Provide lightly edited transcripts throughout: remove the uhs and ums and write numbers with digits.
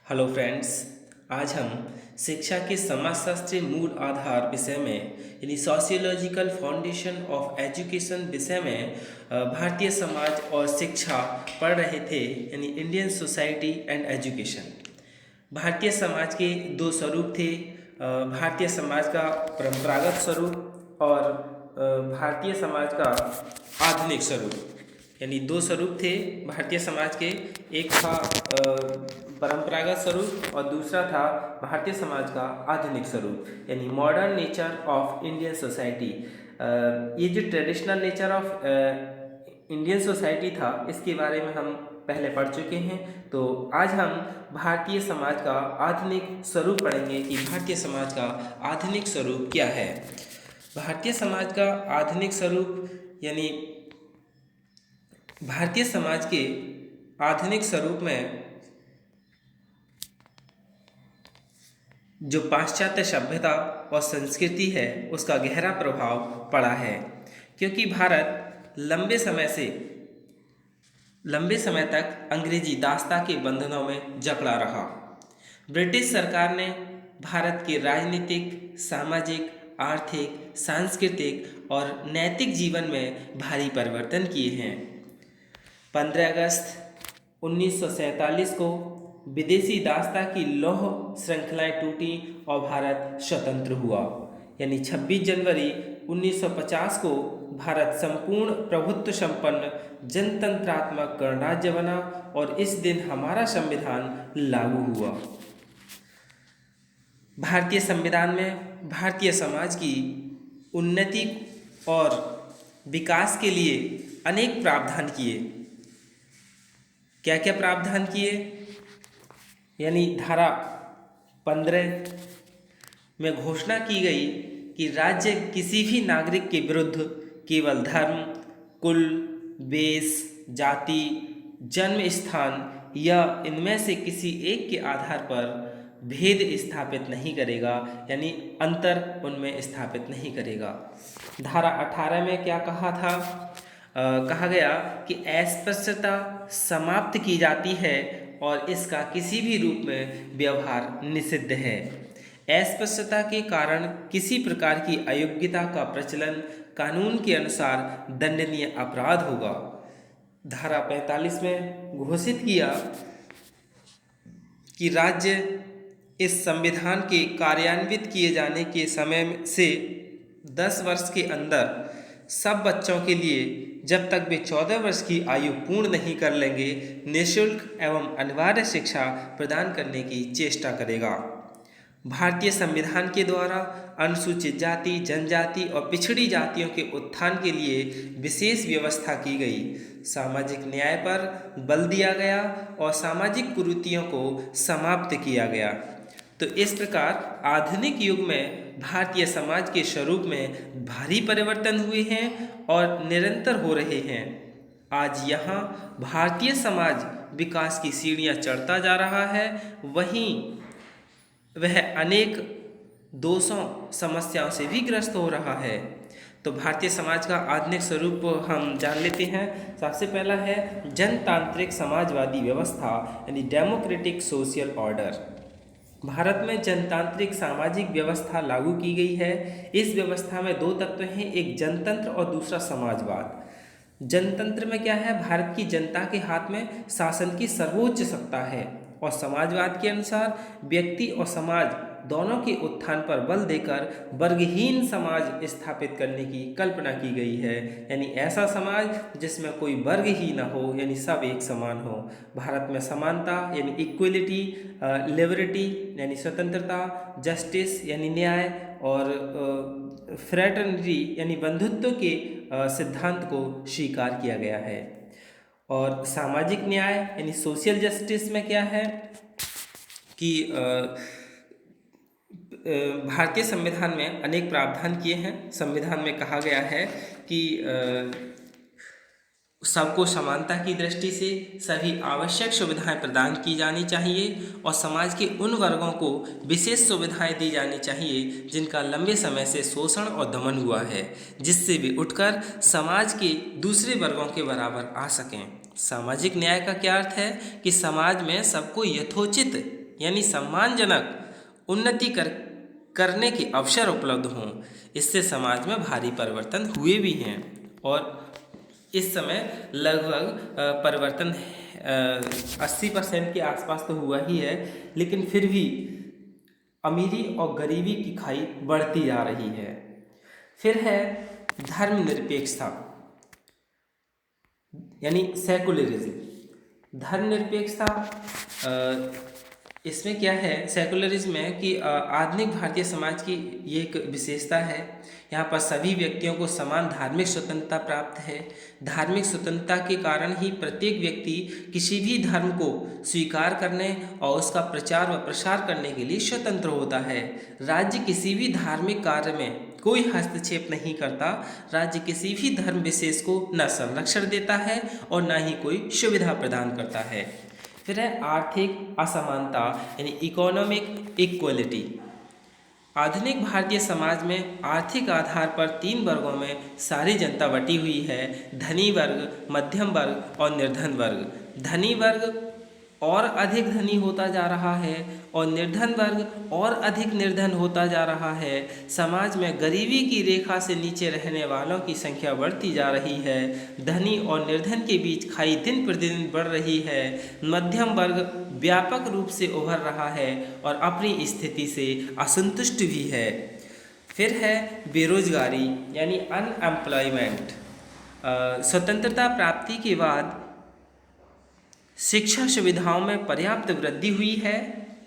Hello friends. आज हम शिक्षा के समाजशास्त्रीय मूल आधार विषय में यानी सोशियोलॉजिकल फाउंडेशन ऑफ एजुकेशन विषय में भारतीय समाज और शिक्षा पढ़ रहे थे, यानी Indian society and education. Bharatiya Samaj के दो स्वरूप थे, भारतीय समाज का परंपरागत स्वरूप और भारतीय समाज का आधुनिक स्वरूप। यानी दो स्वरूप थे भारतीय समाज के, एक था परंपरागत स्वरूप और दूसरा था भारतीय समाज का आधुनिक स्वरूप, यानी modern nature of Indian society. ये जो traditional nature of Indian society था, इसके बारे में हम पहले पढ़ चुके हैं। तो आज हम भारतीय समाज का आधुनिक स्वरूप पढ़ेंगे कि भारतीय समाज का आधुनिक स्वरूप क्या है। भारतीय समाज का आधुनिक स्वरूप यानी भारतीय समाज के आधुनिक स्वरूप में जो पाश्चात्य सभ्यता और संस्कृति है उसका गहरा प्रभाव पड़ा है, क्योंकि भारत लंबे समय तक अंग्रेजी दासता के बंधनों में जकड़ा रहा। ब्रिटिश सरकार ने भारत के राजनीतिक, सामाजिक, आर्थिक, सांस्कृतिक और नैतिक जीवन में भारी परिवर्तन किए हैं। 15 अगस्त 1947 को विदेशी दासता की लौह श्रृंखलाएं टूटी और भारत स्वतंत्र हुआ। यानी 26 जनवरी 1950 को भारत संपूर्ण प्रभुत्व संपन्न जनतंत्रात्मक गणराज्य बना और इस दिन हमारा संविधान लागू हुआ। भारतीय संविधान में भारतीय समाज की उन्नति और विकास के लिए अनेक प्रावधान किए। क्या क्या प्रावधान किए? यानी धारा 15 में घोषणा की गई कि राज्य किसी भी नागरिक के विरुद्ध केवल धर्म, कुल, वेश, जाति, जन्म स्थान या इनमें से किसी एक के आधार पर भेद स्थापित नहीं करेगा, यानी अंतर उनमें स्थापित नहीं करेगा। धारा 18 में क्या कहा था? कहा गया कि अस्पृश्यता समाप्त की जाती है और इसका किसी भी रूप में व्यवहार निषिद्ध है। अस्पृश्यता के कारण किसी प्रकार की अयोग्यता का प्रचलन कानून के अनुसार दंडनीय अपराध होगा। धारा 45 में घोषित किया कि राज्य इस संविधान के कार्यान्वित किए जाने के समय से 10 वर्ष के अंदर सब बच्चों के लिए, जब तक वे 14 वर्ष की आयु पूर्ण नहीं कर लेंगे, निःशुल्क एवं अनिवार्य शिक्षा प्रदान करने की चेष्टा करेगा। भारतीय संविधान के द्वारा अनुसूचित जाति, जनजाति और पिछड़ी जातियों के उत्थान के लिए विशेष व्यवस्था की गई। सामाजिक न्याय पर बल दिया गया और सामाजिक कुरीतियों को समाप्त किया गया। तो इस प्रकार आधुनिक युग में भारतीय समाज के स्वरूप में भारी परिवर्तन हुए हैं और निरंतर हो रहे हैं। आज यहाँ भारतीय समाज विकास की सीढ़ियाँ चढ़ता जा रहा है, वहीं वह अनेक दोषों, समस्याओं से भी ग्रस्त हो रहा है। तो भारतीय समाज का आधुनिक स्वरूप हम जान लेते हैं। सबसे पहला है जनतांत्रिक समाजवादी व्यवस्था, यानी डेमोक्रेटिक सोशल ऑर्डर। भारत में जनतांत्रिक सामाजिक व्यवस्था लागू की गई है। इस व्यवस्था में दो तत्व हैं, एक जनतंत्र और दूसरा समाजवाद। जनतंत्र में क्या है? भारत की जनता के हाथ में शासन की सर्वोच्च सत्ता है और समाजवाद के अनुसार व्यक्ति और समाज दोनों के उत्थान पर बल देकर वर्गहीन समाज स्थापित करने की कल्पना की गई है। यानी ऐसा समाज जिसमें कोई वर्ग ही न हो, यानी सब एक समान हो। भारत में समानता यानी इक्वलिटी, लिबर्टी यानी स्वतंत्रता, जस्टिस यानी न्याय और फ्रेटर्निटी यानी बंधुत्व के सिद्धांत को स्वीकार किया गया है। और सामाजिक न्याय यानी सोशल जस्टिस में क्या है कि भारतीय संविधान में अनेक प्रावधान किए हैं। संविधान में कहा गया है कि सबको समानता की दृष्टि से सभी आवश्यक सुविधाएं प्रदान की जानी चाहिए और समाज के उन वर्गों को विशेष सुविधाएं दी जानी चाहिए जिनका लंबे समय से शोषण और दमन हुआ है, जिससे वे उठकर समाज के दूसरे वर्गों के बराबर आ सकें। सामाजिक न्याय का क्या अर्थ है कि समाज में सबको यथोचित यानी सम्मानजनक उन्नति करने के अवसर उपलब्ध हों। इससे समाज में भारी परिवर्तन हुए भी हैं और इस समय लगभग परिवर्तन 80% के आसपास तो हुआ ही है, लेकिन फिर भी अमीरी और गरीबी की खाई बढ़ती जा रही है। फिर है धर्मनिरपेक्षता यानी सेकुलरिज्म। धर्मनिरपेक्षता इसमें क्या है, सेकुलरिज्म में कि आधुनिक भारतीय समाज की ये एक विशेषता है। यहाँ पर सभी व्यक्तियों को समान धार्मिक स्वतंत्रता प्राप्त है। धार्मिक स्वतंत्रता के कारण ही प्रत्येक व्यक्ति किसी भी धर्म को स्वीकार करने और उसका प्रचार व प्रसार करने के लिए स्वतंत्र होता है। राज्य किसी भी धार्मिक कार्य में कोई हस्तक्षेप नहीं करता। राज्य किसी भी धर्म विशेष को न संरक्षण देता है और न ही कोई सुविधा प्रदान करता है। फिर है आर्थिक असमानता यानी इकोनॉमिक इक्वलिटी। आधुनिक भारतीय समाज में आर्थिक आधार पर 3 वर्गों में सारी जनता बटी हुई है: धनी वर्ग, मध्यम वर्ग और निर्धन वर्ग। धनी वर्ग और अधिक धनी होता जा रहा है और निर्धन वर्ग और अधिक निर्धन होता जा रहा है। समाज में गरीबी की रेखा से नीचे रहने वालों की संख्या बढ़ती जा रही है। धनी और निर्धन के बीच खाई दिन प्रतिदिन बढ़ रही है। मध्यम वर्ग व्यापक रूप से उभर रहा है और अपनी स्थिति से असंतुष्ट भी है। फिर है बेरोजगारी यानी अनएम्प्लॉयमेंट। स्वतंत्रता प्राप्ति के बाद शिक्षा सुविधाओं में पर्याप्त वृद्धि हुई है,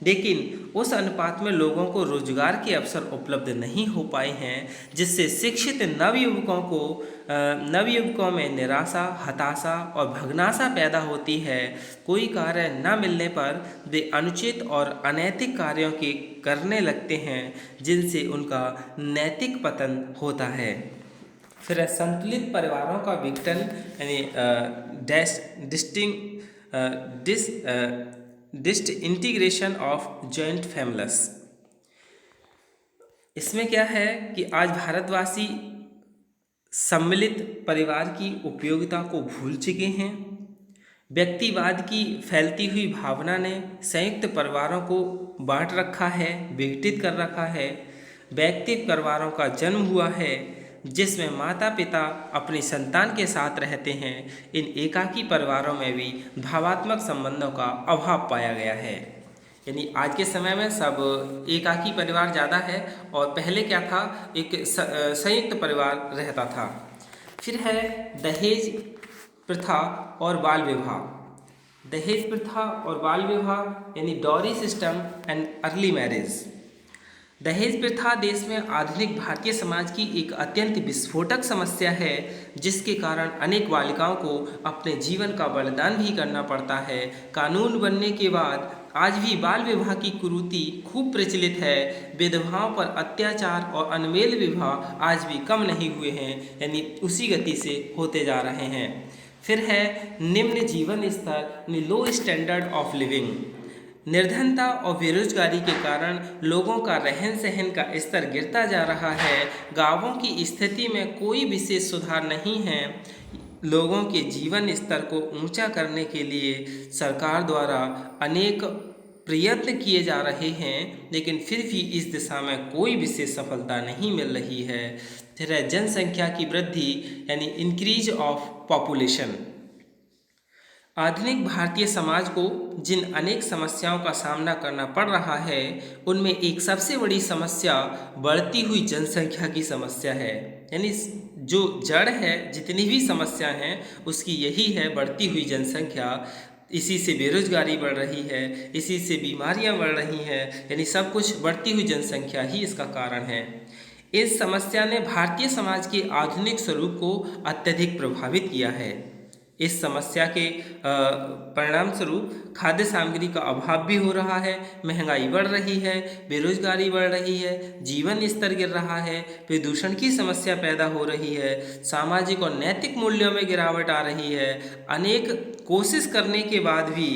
लेकिन उस अनुपात में लोगों को रोजगार के अवसर उपलब्ध नहीं हो पाए हैं, जिससे शिक्षित नवयुवकों में निराशा, हताशा और भगनाशा पैदा होती है। कोई कार्य न मिलने पर वे अनुचित और अनैतिक कार्यों के करने लगते हैं, जिनसे उनका नैतिक पतन होता है। फिर संतुलित परिवारों का विघटन यानी डिसइंटीग्रेशन ऑफ जॉइंट फैमिलीज। इसमें क्या है कि आज भारतवासी सम्मिलित परिवार की उपयोगिता को भूल चुके हैं। व्यक्तिवाद की फैलती हुई भावना ने संयुक्त परिवारों को बांट रखा है, विघटित कर रखा है। व्यक्तिगत परिवारों का जन्म हुआ है, जिसमें माता पिता अपनी संतान के साथ रहते हैं। इन एकाकी परिवारों में भी भावात्मक संबंधों का अभाव पाया गया है। यानी आज के समय में सब एकाकी परिवार ज़्यादा है और पहले क्या था, एक संयुक्त परिवार रहता था। फिर है दहेज प्रथा और बाल विवाह। दहेज प्रथा और बाल विवाह यानी dowry system and early marriage. दहेज प्रथा देश में आधुनिक भारतीय समाज की एक अत्यंत विस्फोटक समस्या है, जिसके कारण अनेक बालिकाओं को अपने जीवन का बलिदान भी करना पड़ता है। कानून बनने के बाद आज भी बाल विवाह की कुरीति खूब प्रचलित है। विधवाओं पर अत्याचार और अनमेल विवाह आज भी कम नहीं हुए हैं, यानी उसी गति से होते जा रहे हैं। फिर है निम्न जीवन स्तर, लो स्टैंडर्ड ऑफ लिविंग। निर्धनता और बेरोजगारी के कारण लोगों का रहन सहन का स्तर गिरता जा रहा है। गांवों की स्थिति में कोई विशेष सुधार नहीं है। लोगों के जीवन स्तर को ऊंचा करने के लिए सरकार द्वारा अनेक प्रयत्न किए जा रहे हैं, लेकिन फिर भी इस दिशा में कोई विशेष सफलता नहीं मिल रही है। फिर है जनसंख्या की वृद्धि यानी इंक्रीज ऑफ पॉपुलेशन। आधुनिक भारतीय समाज को जिन अनेक समस्याओं का सामना करना पड़ रहा है, उनमें एक सबसे बड़ी समस्या बढ़ती हुई जनसंख्या की समस्या है। यानी जो जड़ है, जितनी भी समस्या हैं उसकी यही है, बढ़ती हुई जनसंख्या। इसी से बेरोजगारी बढ़ रही है, इसी से बीमारियां बढ़ रही हैं, यानी सब कुछ बढ़ती हुई जनसंख्या ही इसका कारण है। इस समस्या ने भारतीय समाज के आधुनिक स्वरूप को अत्यधिक प्रभावित किया है। इस समस्या के परिणाम स्वरूप खाद्य सामग्री का अभाव भी हो रहा है, महंगाई बढ़ रही है, बेरोजगारी बढ़ रही है, जीवन स्तर गिर रहा है, प्रदूषण की समस्या पैदा हो रही है, सामाजिक और नैतिक मूल्यों में गिरावट आ रही है। अनेक कोशिश करने के बाद भी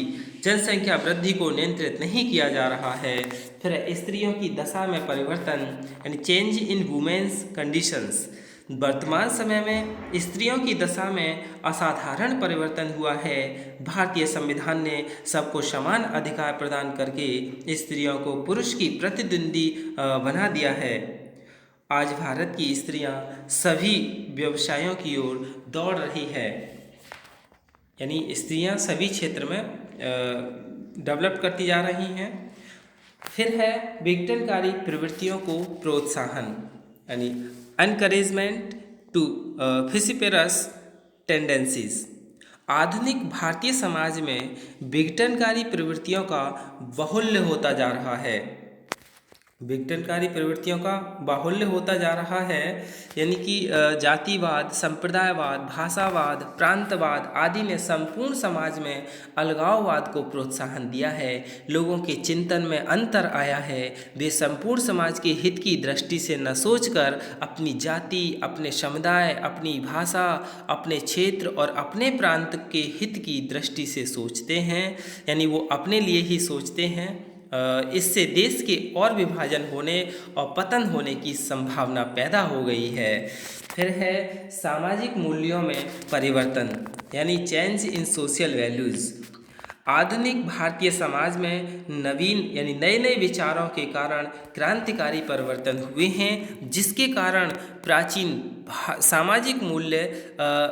जनसंख्या वृद्धि को नियंत्रित नहीं किया जा रहा है। फिर स्त्रियों की दशा में परिवर्तन यानी चेंज इन वुमेन्स कंडीशंस। वर्तमान समय में स्त्रियों की दशा में असाधारण परिवर्तन हुआ है। भारतीय संविधान ने सबको समान अधिकार प्रदान करके स्त्रियों को पुरुष की प्रतिद्वंदी बना दिया है। आज भारत की स्त्रियां सभी व्यवसायों की ओर दौड़ रही है, यानी स्त्रियां सभी क्षेत्र में डेवलप करती जा रही हैं। फिर है विघटनकारी प्रवृत्तियों को प्रोत्साहन, यानी एनकरेजमेंट टू फिसिपेरस टेंडेंसीज। आधुनिक भारतीय समाज में विघटनकारी प्रवृत्तियों का बाहुल्य होता जा रहा है। विघटनकारी प्रवृत्तियों का बाहुल्य होता जा रहा है, यानी कि जातिवाद, संप्रदायवाद, भाषावाद, प्रांतवाद आदि ने संपूर्ण समाज में अलगाववाद को प्रोत्साहन दिया है। लोगों के चिंतन में अंतर आया है। वे संपूर्ण समाज के हित की दृष्टि से न सोचकर अपनी जाति, अपने समुदाय, अपनी भाषा, अपने क्षेत्र और अपने प्रांत के हित की दृष्टि से सोचते हैं, यानी वो अपने लिए ही सोचते हैं। इससे देश के और विभाजन होने और पतन होने की संभावना पैदा हो गई है। फिर है सामाजिक मूल्यों में परिवर्तन, यानी चेंज इन सोशल वैल्यूज़। आधुनिक भारतीय समाज में नवीन यानी नए नए विचारों के कारण क्रांतिकारी परिवर्तन हुए हैं, जिसके कारण प्राचीन सामाजिक मूल्य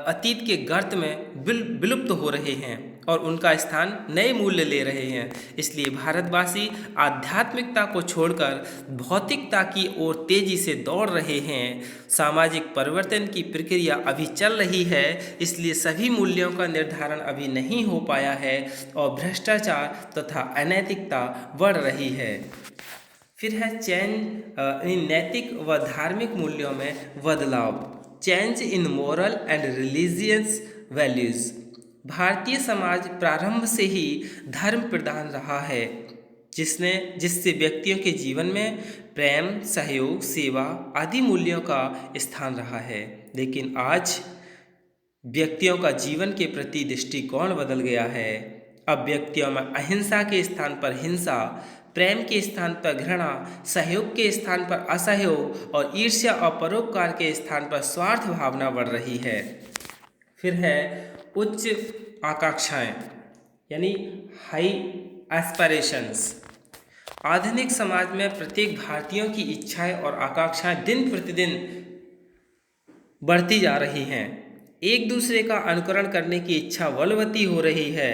अतीत के गर्त में विलुप्त हो रहे हैं और उनका स्थान नए मूल्य ले रहे हैं। इसलिए भारतवासी आध्यात्मिकता को छोड़कर भौतिकता की ओर तेजी से दौड़ रहे हैं। सामाजिक परिवर्तन की प्रक्रिया अभी चल रही है, इसलिए सभी मूल्यों का निर्धारण अभी नहीं हो पाया है और भ्रष्टाचार तथा अनैतिकता बढ़ रही है। फिर है नैतिक व धार्मिक मूल्यों में बदलाव, change in moral and religious values. Bharatiya Samaj प्रारंभ से ही धर्म प्रधान रहा है, जिससे व्यक्तियों के जीवन में प्रेम, सहयोग, सेवा आदि मूल्यों का स्थान रहा है। लेकिन आज व्यक्तियों का जीवन के प्रति दृष्टिकोण बदल गया है। अब व्यक्तियों में अहिंसा के स्थान पर हिंसा, प्रेम के स्थान पर घृणा, सहयोग के स्थान पर असहयोग और ईर्ष्या और परोपकार के स्थान पर स्वार्थ भावना बढ़ रही है। फिर है उच्च आकांक्षाएं, यानी हाई एस्पिरेशंस। आधुनिक समाज में प्रत्येक भारतीयों की इच्छाएं और आकांक्षाएं दिन प्रतिदिन बढ़ती जा रही हैं। एक दूसरे का अनुकरण करने की इच्छा बलवती हो रही है।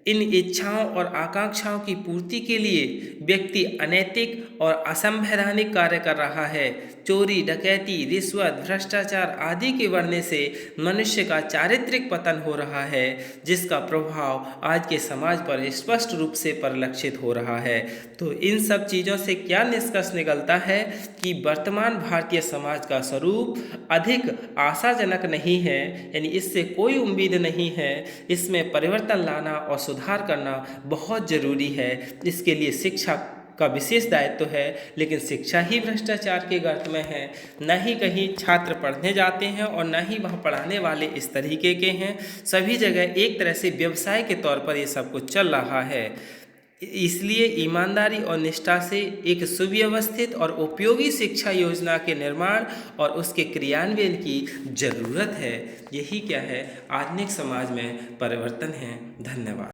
इन इच्छाओं और आकांक्षाओं की पूर्ति के लिए व्यक्ति अनैतिक और असंवैधानिक कार्य कर रहा है। चोरी, डकैती, रिश्वत, भ्रष्टाचार आदि के बढ़ने से मनुष्य का चारित्रिक पतन हो रहा है, जिसका प्रभाव आज के समाज पर स्पष्ट रूप से परिलक्षित हो रहा है। तो इन सब चीज़ों से क्या निष्कर्ष निकलता है कि वर्तमान भारतीय समाज का स्वरूप अधिक आशाजनक नहीं है, यानी इससे कोई उम्मीद नहीं है। इसमें परिवर्तन लाना और सुधार करना बहुत ज़रूरी है। इसके लिए शिक्षा का विशेष दायित्व है, लेकिन शिक्षा ही भ्रष्टाचार के गर्त में है। न ही कहीं छात्र पढ़ने जाते हैं और न ही वहाँ पढ़ाने वाले इस तरीके के हैं। सभी जगह एक तरह से व्यवसाय के तौर पर ये सब कुछ चल रहा है। इसलिए ईमानदारी और निष्ठा से एक सुव्यवस्थित और उपयोगी शिक्षा योजना के निर्माण और उसके क्रियान्वयन की जरूरत है। यही क्या है, आधुनिक समाज में परिवर्तन है। धन्यवाद।